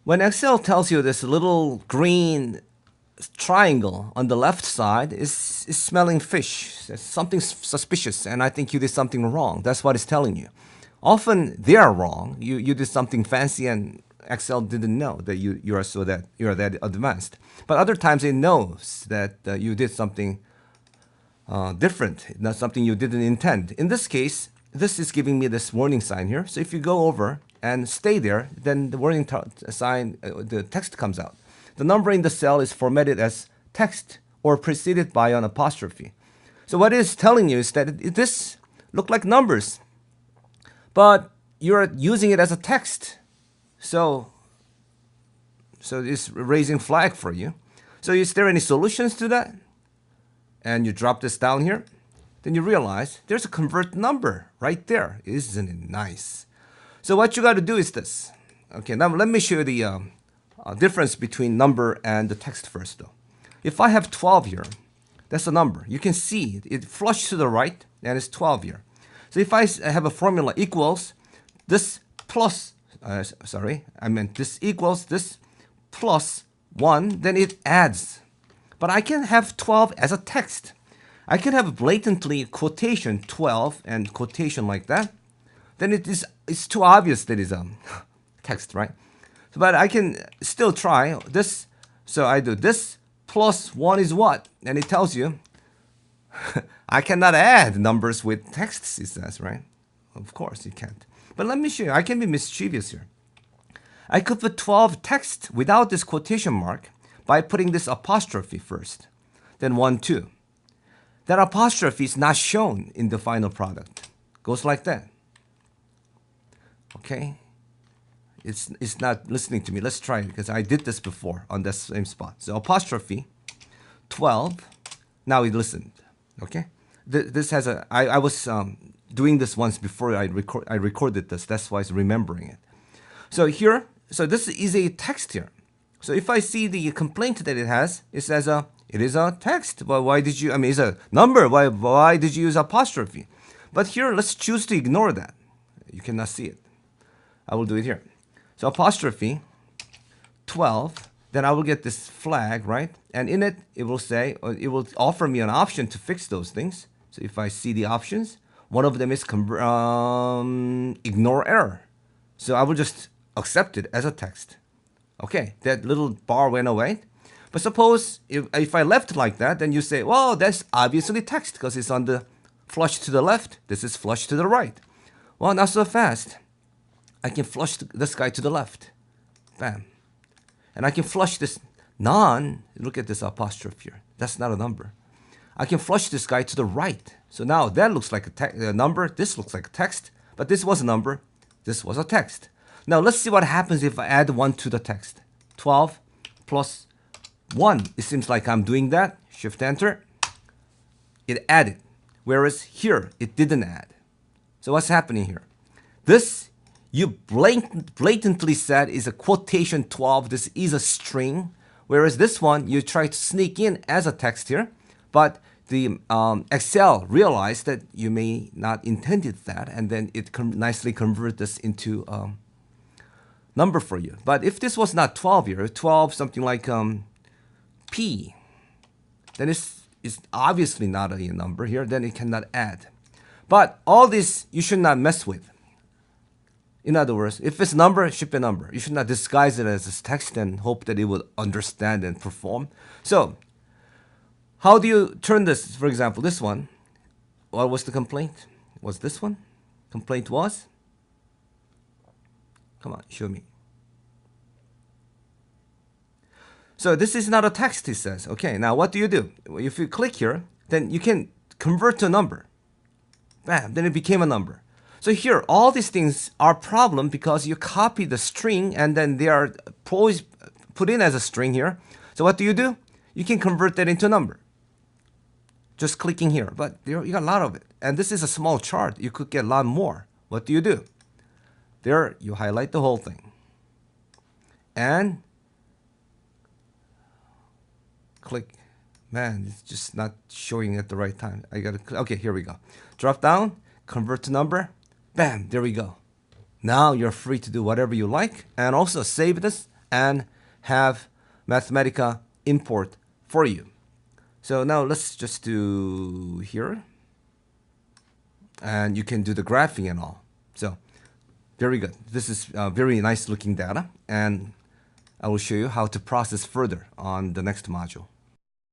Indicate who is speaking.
Speaker 1: When Excel tells you this little green triangle on the left side is smelling fish. There's something suspicious, and I think you did something wrong. That's what it's telling you. Often they are wrong. You did something fancy, and Excel didn't know that you are that advanced. But other times it knows that you did something different, not something you didn't intend. In this case, this is giving me this warning sign here. So if you go over and stay there, then the warning sign, the text comes out. The number in the cell is formatted as text or preceded by an apostrophe. So what it is telling you is that this look like numbers, but you're using it as a text. So it's raising flag for you. So is there any solutions to that? And you drop this down here, then you realize there's a convert number right there. Isn't it nice? So what you got to do is this. Okay, now let me show you the difference between number and the text first though. If I have 12 here, that's a number. You can see it flushed to the right and it's 12 here. So if I have a formula equals this plus, this equals this plus 1, then it adds. But I can have 12 as a text. I can have blatantly quotation 12 and quotation like that. Then it's too obvious that it's text, right? But I can still try this. So I do this plus 1 is what? And it tells you I cannot add numbers with texts, it says, right? Of course you can't. But let me show you. I can be mischievous here. I could put 12 text without this quotation mark by putting this apostrophe first, then 1, 2. That apostrophe is not shown in the final product. Goes like that. Okay? It's not listening to me. Let's try it because I did this before on this same spot. So apostrophe 12. Now it listened. Okay? This has a. I was doing this once before I recorded this. That's why it's remembering it. So here, so this is a text here. So if I see the complaint that it says it is a text. Well, why did you? I mean, it's a number. Why did you use apostrophe? But here, let's choose to ignore that. You cannot see it. I will do it here. So apostrophe 12. Then I will get this flag, right? And in it, it will say, or it will offer me an option to fix those things. So if I see the options, one of them is ignore error. So I will just accept it as a text. Okay, that little bar went away. But suppose if I left it like that, then you say, well, that's obviously text because it's on the flush to the left. This is flush to the right. Well, not so fast. I can flush this guy to the left. Bam. And I can flush this look at this apostrophe here. That's not a number. I can flush this guy to the right. So now that looks like a number. This looks like a text. But this was a number. This was a text. Now let's see what happens if I add 1 to the text. 12 plus 1. It seems like I'm doing that. Shift enter. It added. Whereas here, it didn't add. So what's happening here? This, you blatantly said is a quotation 12. This is a string. Whereas this one, you try to sneak in as a text here. But the Excel realized that you may not intended that. And then it nicely converted this into number for you. But if this was not 12 here, 12 something like P, then it's obviously not a number here, then it cannot add. But all this you should not mess with. In other words, if it's number, it should be a number. You should not disguise it as a text and hope that it will understand and perform. So, how do you turn this, for example, this one? What was the complaint? Was this one? Complaint was? Come on, show me. So this is not a text, he says. Okay, now what do you do? If you click here, then you can convert to a number. Bam, then it became a number. So here, all these things are a problem because you copy the string and then they are always put in as a string here. So what do? You can convert that into a number. Just clicking here, but you got a lot of it. And this is a small chart. You could get a lot more. What do? There, you highlight the whole thing. And click. Man, it's just not showing at the right time. I gotta, okay, here we go. Drop down, convert to number. Bam, there we go. Now you're free to do whatever you like. And also save this and have Mathematica import for you. So now let's just do here. And you can do the graphing and all. So very good. This is very nice looking data. And I will show you how to process further on the next module.